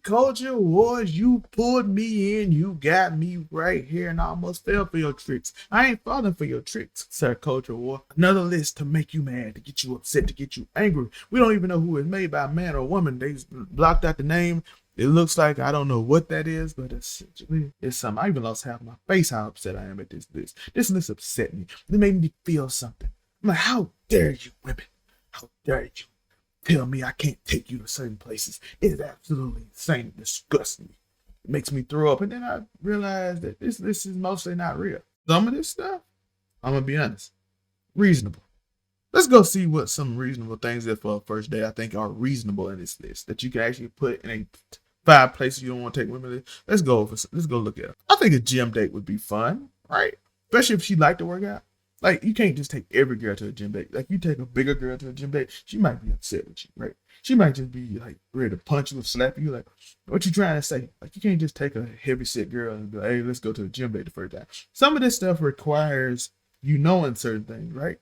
Culture Wars, you pulled me in, you got me right here, and I almost fell for your tricks. I ain't falling for your tricks, Sir Culture War. Another list to make you mad, to get you upset, to get you angry. We don't even know who it's made by, a man or a woman. They blocked out the name. It looks like I don't know what that is, but essentially it's something. I even lost half my face how upset I am at this list. This list upset me. It made me feel something. I'm like, how dare you, women? How dare you tell me I can't take you to certain places? It is absolutely insane. It disgusts me. It makes me throw up. And then I realized that this is mostly not real. Some of this stuff, I'm going to be honest, reasonable. Let's go see what some reasonable things that for a first date I think are reasonable in this list that you can actually put in a 5 places you don't want to take women. Let's go look at it. I think a gym date would be fun, right? Especially if she liked to work out. Like, you can't just take every girl to a gym date. Like, you take a bigger girl to a gym date, she might be upset with you, right? She might just be, like, ready to punch you or slap you. Like, what you trying to say? Like, you can't just take a heavy-set girl and be like, hey, let's go to a gym date the first time. Some of this stuff requires you knowing certain things, right?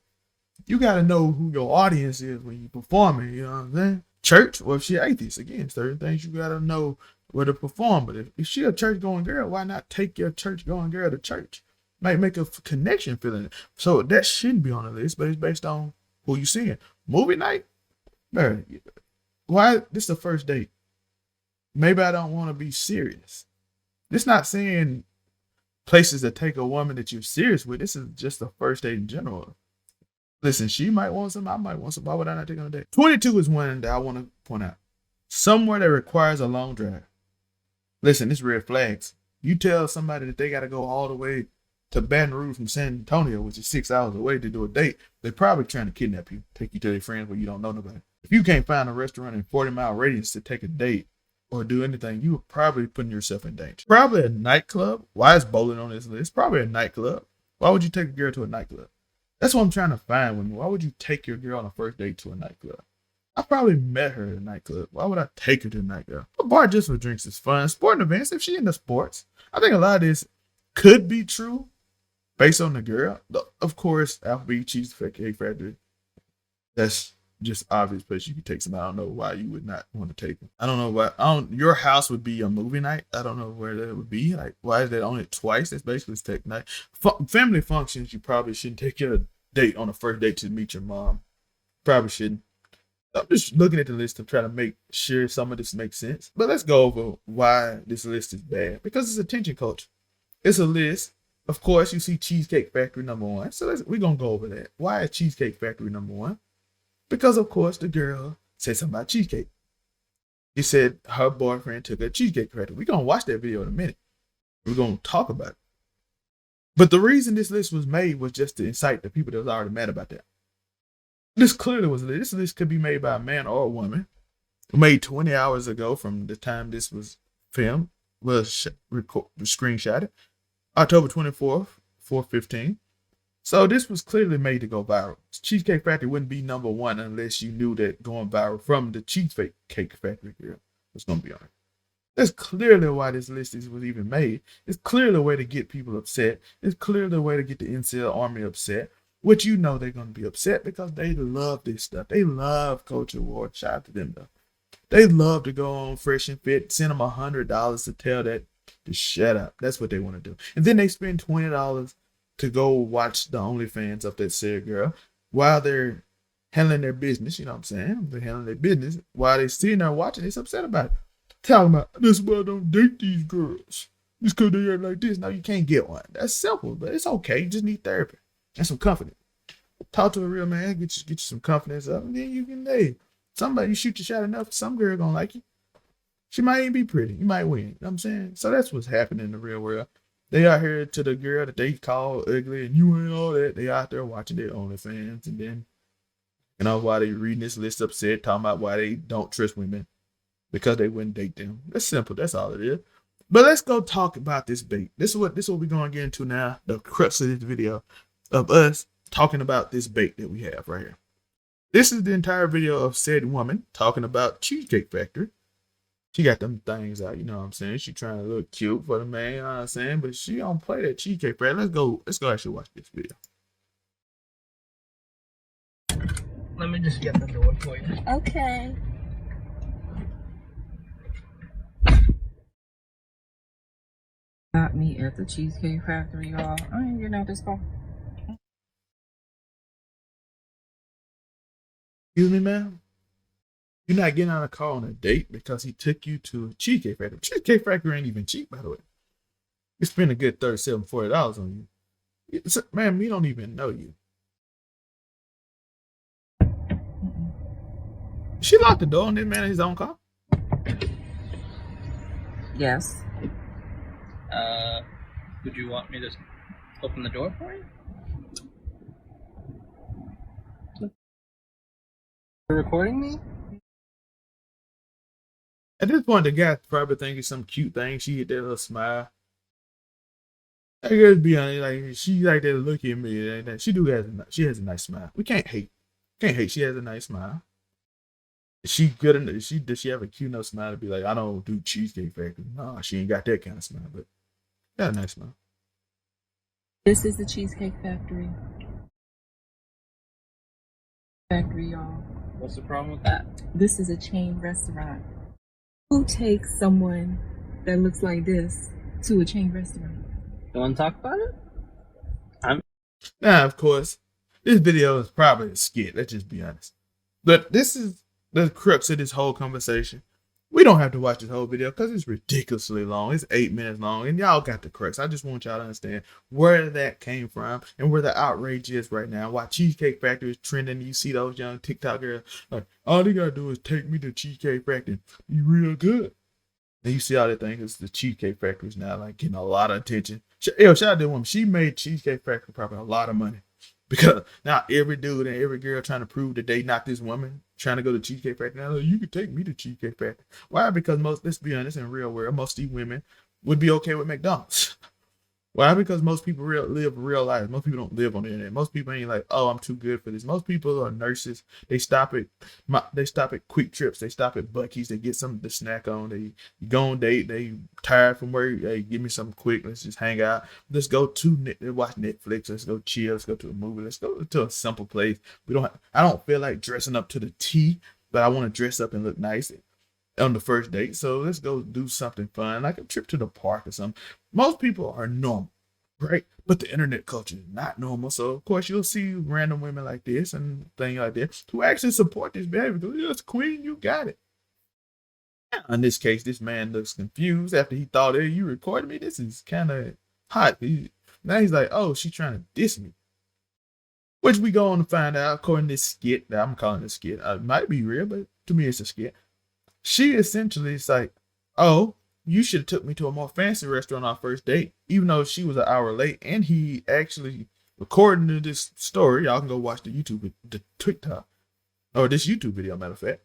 You got to know who your audience is when you performing, you know what I'm saying? Church, or if she atheist, again, certain things you got to know where to perform. But if she a church-going girl, why not take your church-going girl to church? Might make a connection feeling. So that shouldn't be on the list, but it's based on who you seeing. Movie night? Man, why? This is the first date. Maybe I don't want to be serious. This not saying places that take a woman that you're serious with. This is just the first date in general. Listen, she might want some, I might want some. Why would I not take on a date? 22 is one that I want to point out. Somewhere that requires a long drive. Listen, it's red flags. You tell somebody that they got to go all the way to Baton Rouge from San Antonio, which is 6 hours away, to do a date, they're probably trying to kidnap you, take you to their friends where you don't know nobody. If you can't find a restaurant in 40-mile radius to take a date or do anything, you are probably putting yourself in danger. Probably a nightclub. Why is bowling on this list? Probably a nightclub. Why would you take a girl to a nightclub? That's what I'm trying to find with me. Why would you take your girl on a first date to a nightclub? I probably met her at a nightclub. Why would I take her to a nightclub? A bar just for drinks is fun. Sporting events, if she into sports. I think a lot of this could be true based on the girl. Of course, Applebee's, Cheesecake Factory. That's just obvious place you could take somebody. I don't know why you would not want to take them. I don't know why. Your house would be a movie night. I don't know where that would be. Like, why is that on it twice? That's basically take night. Family functions, you probably shouldn't take your date on a first date to meet your mom. Probably shouldn't. I'm just looking at the list to try to make sure some of this makes sense. But let's go over why this list is bad. Because it's attention culture. It's a list. Of course, you see Cheesecake Factory number 1. So we're going to go over that. Why is Cheesecake Factory number 1? Because, of course, the girl said something about cheesecake. She said her boyfriend took her to Cheesecake Factory. We're going to watch that video in a minute. We're going to talk about it. But the reason this list was made was just to incite the people that was already mad about that. This clearly was a list. This list could be made by a man or a woman. Made 20 hours ago from the time this was filmed. Was screenshotted. October 24th, 4/15. So this was clearly made to go viral. Cheesecake Factory wouldn't be number 1 unless you knew that going viral from the Cheesecake Factory girl was going to be on it. That's clearly why this list was even made. It's clearly a way to get people upset. It's clearly a way to get the incel army upset. Which you know they're going to be upset because they love this stuff. They love Culture War. Shout out to them though. They love to go on Fresh and Fit, send them $100 to tell that to shut up. That's what they want to do. And then they spend $20 to go watch the OnlyFans of that said girl while they're handling their business. You know what I'm saying? They're handling their business while they're sitting there watching. It's upset about it. Talking about, this is why I don't date these girls. Just because they are like this. No, you can't get one. That's simple, but it's okay. You just need therapy and some confidence. Talk to a real man, get you some confidence up, and then you can, hey, somebody, you shoot your shot enough, some girl gonna like you. She might even be pretty. You might win. You know what I'm saying? So that's what's happening in the real world. They out here to the girl that they call ugly and you ain't all that. They out there watching their OnlyFans, and then, you know, why they reading this list upset, talking about why they don't trust women because they wouldn't date them. That's simple. That's all it is. But let's go talk about this bait. This is what we're gonna get into now. The crux of this video of us talking about this bait that we have right here. This is the entire video of said woman talking about Cheesecake Factory. She got them things out, you know what I'm saying? She trying to look cute for the man, you know what I'm saying? But she don't play that Cheesecake Factory. Let's go actually watch this video. Let me just get the door for you. Okay. Got me at the Cheesecake Factory, y'all. I ain't getting out this car. Excuse me, ma'am? You're not getting on a car on a date because he took you to a Cheesecake Factory. Cheesecake Factory ain't even cheap, by the way. You spend a good $37, $40 on you. Ma'am, we don't even know you. She locked the door on this man in his own car? Yes. Would you want me to open the door for you? You're recording me? At this point, the guy's probably thinking some cute thing. She hit that little smile. I gotta be honest, like she like that look at me. She has a nice smile. We can't hate. Can't hate. She has a nice smile. Is she good enough? Does she have a cute enough smile to be like, I don't do Cheesecake Factory? No, she ain't got that kind of smile, but got a nice smile. This is the Cheesecake Factory. Y'all. What's the problem with that? This is a chain restaurant. Who takes someone that looks like this to a chain restaurant? You want to talk about it? Now, of course, this video is probably a skit. Let's just be honest. But this is the crux of this whole conversation. We don't have to watch this whole video because it's ridiculously long. It's 8 minutes long, and y'all got the crux. I just want y'all to understand where that came from and where the outrage is right now. Why Cheesecake Factory is trending. You see those young TikTok girls like, all they gotta do is take me to Cheesecake Factory. Be real good. And you see all that thing is the Cheesecake Factory is now like getting a lot of attention. Shout out to that woman. She made Cheesecake Factory probably a lot of money. Because now every dude and every girl trying to prove that they not this woman trying to go to Cheesecake Factory. Now, you could take me to Cheesecake Factory. Why? Because let's be honest, in real world, most of these women would be okay with McDonald's. Why? Because most people live real life. Most people don't live on the internet. Most people ain't like, oh, I'm too good for this. Most people are nurses. They stop at Quick Trips. They stop at Buc-ee's. They get something to snack on. They go on date. They tired from work. Hey, give me something quick. Let's just hang out. Let's go to watch Netflix. Let's go chill. Let's go to a movie. Let's go to a simple place. I don't feel like dressing up to the T, but I want to dress up and look nice on the first date. So let's go do something fun, like a trip to the park or something. Most people are normal, right? But the internet culture is not normal. So of course you'll see random women like this and things like that who actually support this behavior. Because yes, queen, you got it. In this case, this man looks confused after he thought, hey, you recorded me? This is kind of hot. Now he's like, oh, she's trying to diss me. Which we go on to find out, according to this skit that I'm calling a skit. It might be real, but to me it's a skit. She essentially is like, oh, you should have took me to a more fancy restaurant on our first date, even though she was an hour late. And he actually, according to this story, y'all can go watch the TikTok, or this YouTube video, matter of fact,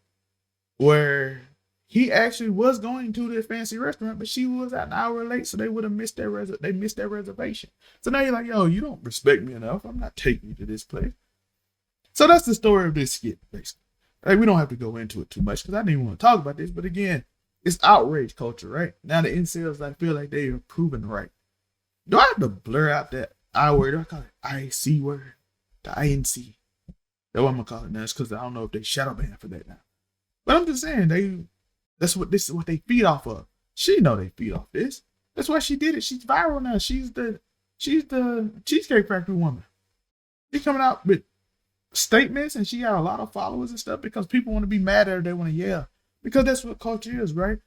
where he actually was going to this fancy restaurant, but she was an hour late, so they would have missed their reservation. So now you're like, yo, you don't respect me enough. I'm not taking you to this place. So that's the story of this skit, basically. Like, we don't have to go into it too much because I didn't even want to talk about this. But again, it's outrage culture, right? Now the incels, I feel like they are proven right. Do I have to blur out that I word? Do I call it IC word? The INC. That's what I'm gonna call it now. It's because I don't know if they shadow ban for that now. But I'm just saying, this is what they feed off of. She know they feed off this. That's why she did it. She's viral now. She's the Cheesecake Factory woman. She's coming out with statements and she got a lot of followers and stuff because people want to be mad at her. They want to yell because that's what culture is, right?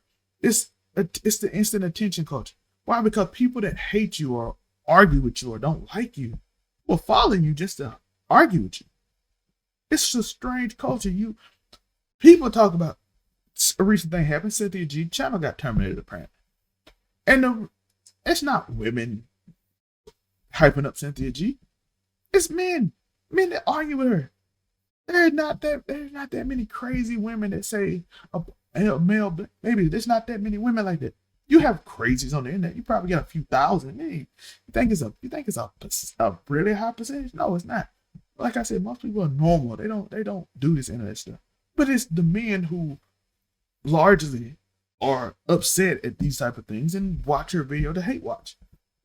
It's the instant attention culture. Why? Because people that hate you or argue with you or don't like you will follow you just to argue with you. It's a strange culture. People talk about a recent thing happened. Cynthia G channel got terminated apparently, and it's not women hyping up Cynthia G. It's men that argue with her. There's not that many crazy women that say a male, maybe there's not that many women like that. You have crazies on the internet. You probably got a few thousand. Hey, you think it's a really high percentage? No, it's not. Like I said, most people are normal. They don't do this internet stuff. But it's the men who largely are upset at these type of things and watch her video to hate watch.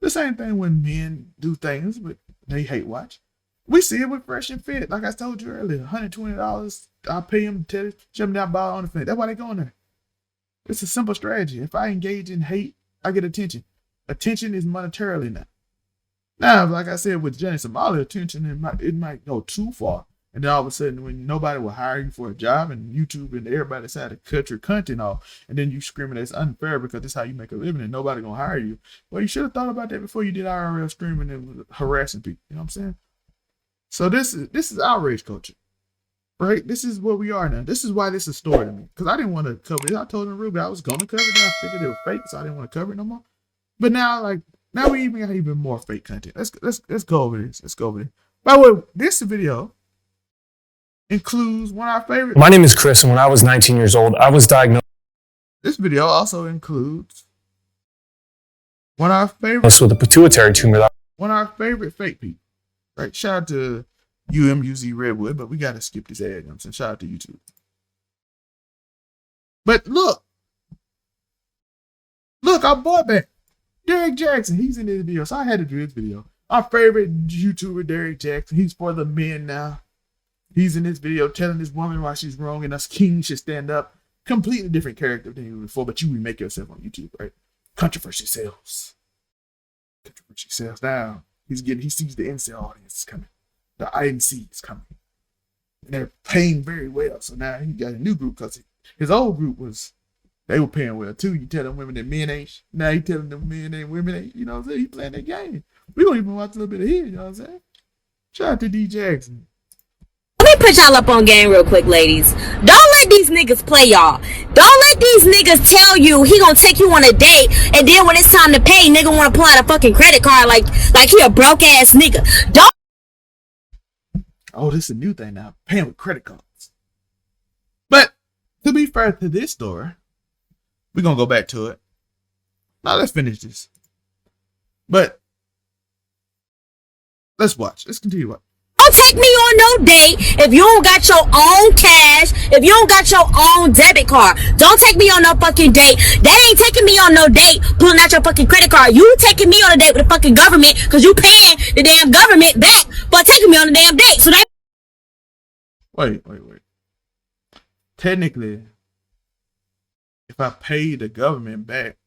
The same thing when men do things, but they hate watch. We see it with Fresh and Fit. Like I told you earlier, $120. I pay them to shove them down by on the fence. That's why they go in there. It's a simple strategy. If I engage in hate, I get attention. attention is monetarily now. Now, like I said, with Jenny Somali, attention it might go too far. And then all of a sudden, when nobody will hire you for a job and YouTube and everybody decided to cut your content off, and then you screaming it's unfair because this is how you make a living and nobody gonna hire you. Well, you should have thought about that before you did IRL streaming and harassing people. You know what I'm saying? So this is outrage culture, right? This is where we are now. This is why this is a story to me, because I didn't want to cover it. I told him Ruby I was gonna cover it. Then I figured it was fake, so I didn't want to cover it no more. But now, now we even got even more fake content. Let's go over this. Let's go over this. By the way, this video includes one of our favorite. My name is Chris, and when I was 19 years old, I was diagnosed This video also includes one of our favorite with a pituitary tumor. one of our favorite fake people. Right? Shout out to UMUZ Redwood, but we gotta skip this ad. You know what I'm saying? Shout out to YouTube. But look, our boy back, Derek Jackson. He's in this video, so I had to do this video. Our favorite YouTuber, Derek Jackson. He's for the men now. He's in this video telling this woman why she's wrong and us kings should stand up. Completely different character than you were before, but you remake yourself on YouTube, right? Controversy sells. Controversy sells. Now he sees the incel audience is coming. The INC is coming. And they're paying very well. So now he got a new group because his old group they were paying well too. You tell them women that men ain't. Now he telling them men ain't, women ain't. You know what I'm saying? He playing that game. We're going to even watch a little bit of his, you know what I'm saying? Shout out to D Jackson. Let me put y'all up on game real quick, ladies. Don't let these niggas play y'all. Don't let these niggas tell you he gonna take you on a date, and then when it's time to pay, nigga wanna pull out a fucking credit card like he a broke ass nigga. Don't. Oh, this is a new thing now. Paying with credit cards. But to be fair to this story, we're gonna go back to it. Now let's finish this. But let's watch. Let's continue watching. Don't take me on no date if you don't got your own cash, if you don't got your own debit card. Don't take me on no fucking date. They ain't taking me on no date pulling out your fucking credit card. You taking me on a date with the fucking government because you paying the damn government back for taking me on a damn date. So they... Wait. Technically, if I pay the government back,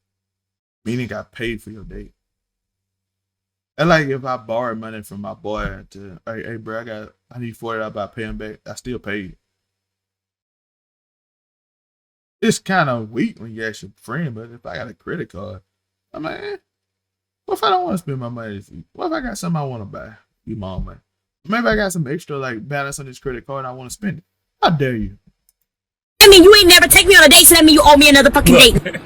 meaning I paid for your date. And like if I borrowed money from my boy to, hey bro, I need $40, I pay him back, I still paid. It's kind of weak when you ask your friend, but if I got a credit card, I'm like, what if I don't want to spend my money this week? What if I got something I want to buy? You mom money. Maybe I got some extra like balance on this credit card and I want to spend it. How dare you? I mean, you ain't never take me on a date, so that mean you owe me another fucking date.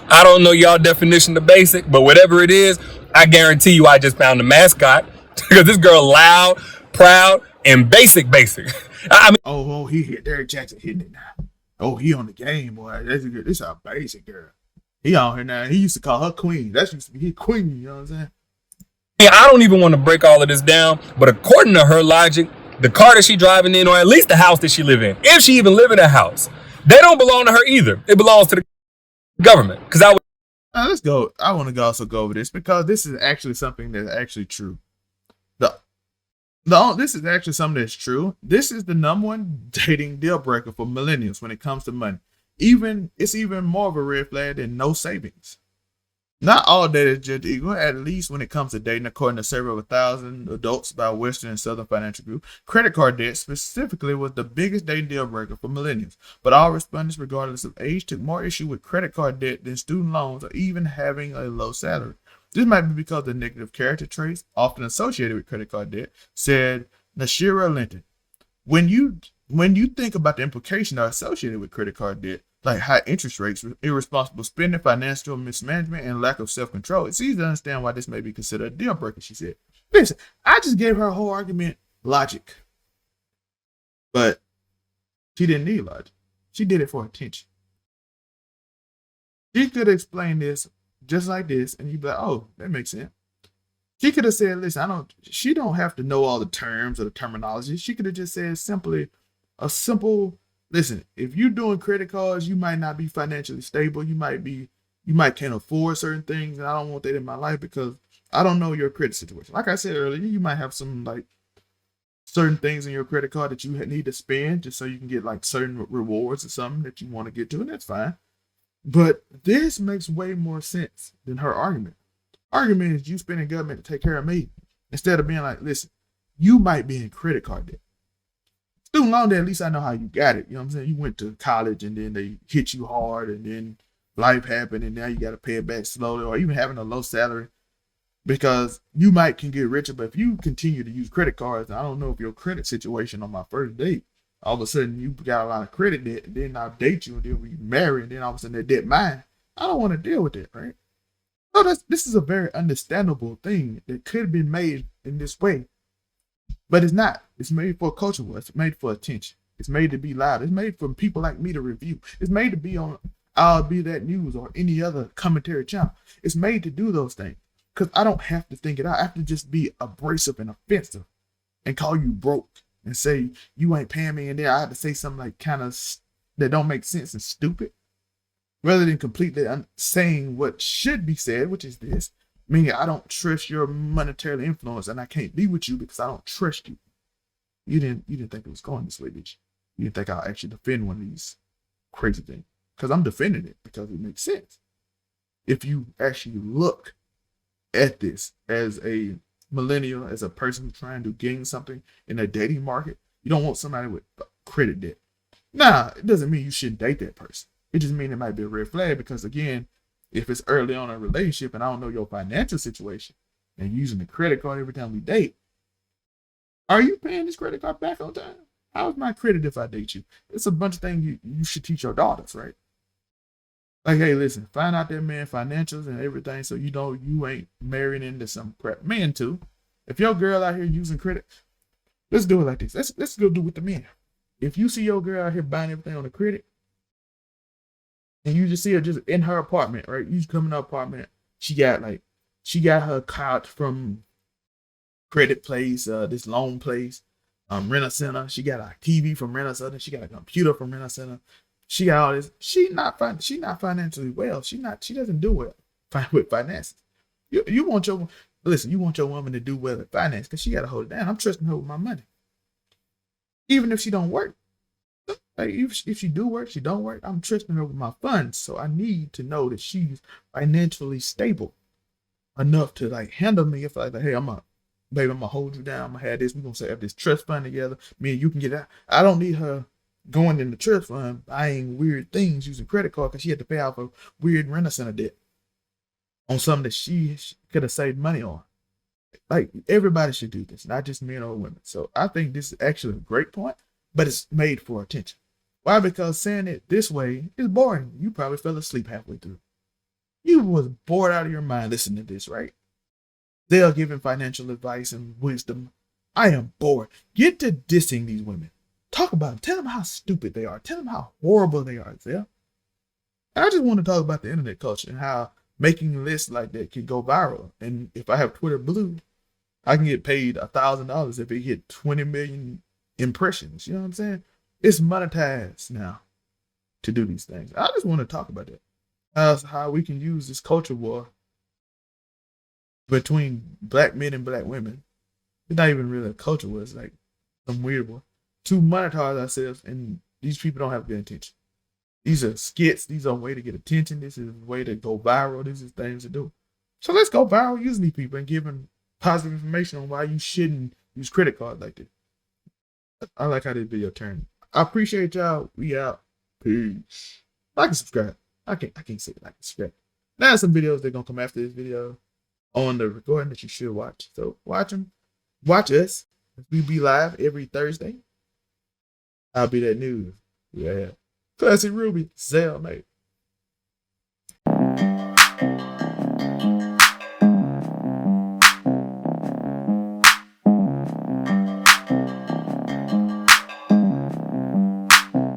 I don't know y'all definition of basic, but whatever it is, I guarantee you I just found the mascot because this girl loud, proud, and basic. I mean, Oh, he hit Derek Jackson hitting it now. Oh, he on the game, boy. This is a basic girl. He on here now. He used to call her queen. That used to be his queen, you know what I'm saying? I don't even want to break all of this down, but according to her logic, the car that she driving in, or at least the house that she live in, if she even live in a house, they don't belong to her either. It belongs to the government. Because Let's go. I want to also go over this because this is actually something that's actually true. This is actually something that's true. This is the number one dating deal breaker for millennials when it comes to money. It's even more of a red flag than no savings. Not all data is just equal, at least when it comes to dating, according to survey of 1,000 adults by Western and Southern Financial Group. Credit card debt specifically was the biggest dating deal breaker for millennials, but all respondents, regardless of age, took more issue with credit card debt than student loans or even having a low salary. This might be because of the negative character traits often associated with credit card debt, said Nashira Linton. When you think about the implications that are associated with credit card debt, like high interest rates, irresponsible spending, financial mismanagement, and lack of self-control, it's easy to understand why this may be considered a deal breaker, she said. Listen, I just gave her a whole argument logic. But she didn't need logic. She did it for attention. She could explain this just like this, and you'd be like, oh, that makes sense. She could have said, listen, she don't have to know all the terms or the terminology. She could have just said listen, if you're doing credit cards, you might not be financially stable. You might can't afford certain things, and I don't want that in my life because I don't know your credit situation. Like I said earlier, you might have some like certain things in your credit card that you need to spend just so you can get like certain rewards or something that you want to get to, and that's fine. But this makes way more sense than her argument. Argument is you spending government to take care of me instead of being like, listen, you might be in credit card debt. Student loan debt, at least I know how you got it. You know what I'm saying? You went to college and then they hit you hard and then life happened and now you got to pay it back slowly, or even having a low salary, because you might can get richer. But if you continue to use credit cards, I don't know if your credit situation on my first date, all of a sudden you got a lot of credit debt, and then I'll date you and then we marry and then all of a sudden that debt mine. I don't want to deal with that, right? So this is a very understandable thing that could have been made in this way, but it's not. It's made for culture war. It's made for attention. It's made to be loud. It's made for people like me to review. It's made to be on I'll Be That News or any other commentary channel. It's made to do those things because I don't have to think it out. I have to just be abrasive and offensive and call you broke and say you ain't paying me, and then I have to say something like kind of that don't make sense and stupid, rather than completely saying what should be said, which is this, meaning I don't trust your monetary influence and I can't be with you because I don't trust you. You didn't think it was going this way, did you? You didn't think I'll actually defend one of these crazy things, because I'm defending it because it makes sense. If you actually look at this as a millennial, as a person trying to gain something in a dating market, you don't want somebody with credit debt. Nah, it doesn't mean you shouldn't date that person. It just means it might be a red flag, because again, if it's early on in a relationship and I don't know your financial situation and using the credit card every time we date, are you paying this credit card back on time? How's my credit if I date you? It's a bunch of things you should teach your daughters, right? Like, hey, listen, find out that man financials and everything so you know you ain't marrying into some crap. Men too. If your girl out here using credit, let's do it like this. Let's go do it with the men. If you see your girl out here buying everything on the credit, and you just see her just in her apartment, right? You come in her apartment, she got her couch from Credit Place, this loan place, Rent-A-Center. She got a TV from Rent-A-Center. She got a computer from Rent-A-Center. She got all this. She not financially well. She doesn't do well with finances. You want your woman to do well at finance because she got to hold it down. I'm trusting her with my money, even if she don't work. Like if she do work, she don't work, I'm trusting her with my funds. So I need to know that she's financially stable enough to like handle me if I like, hey, I'm gonna hold you down. I'm gonna have this. We're gonna set up this trust fund together. Me and you can get out. I don't need her going in the trust fund buying weird things using credit card because she had to pay off a weird Rent-A-Center debt on something that she could have saved money on. Like everybody should do this, not just men or women. So I think this is actually a great point, but it's made for attention. Why? Because saying it this way is boring. You probably fell asleep halfway through. You was bored out of your mind listening to this, right? They're giving financial advice and wisdom. I am bored. Get to dissing these women. Talk about them. Tell them how stupid they are. Tell them how horrible they are, Zel. I just want to talk about the internet culture and how making lists like that can go viral. And if I have Twitter Blue, I can get paid $1,000 if it hit 20 million impressions. You know what I'm saying? It's monetized now to do these things. I just want to talk about that. How we can use this culture war between black men and black women. It's not even really a culture war. It's like some weird one. To monetize ourselves, and these people don't have good intention. These are skits. These are a way to get attention. This is a way to go viral. This is things to do. So let's go viral using these people and give them positive information on why you shouldn't use credit cards like this. I like how this video turned. I appreciate y'all. We out. Peace. Like and subscribe. I can't say like and subscribe. Now some videos they're gonna come after this video on the recording that you should watch. So watch them. Watch us. We be live every Thursday. I'll Be That News. Yeah. Classic Ruby. Zel, mate.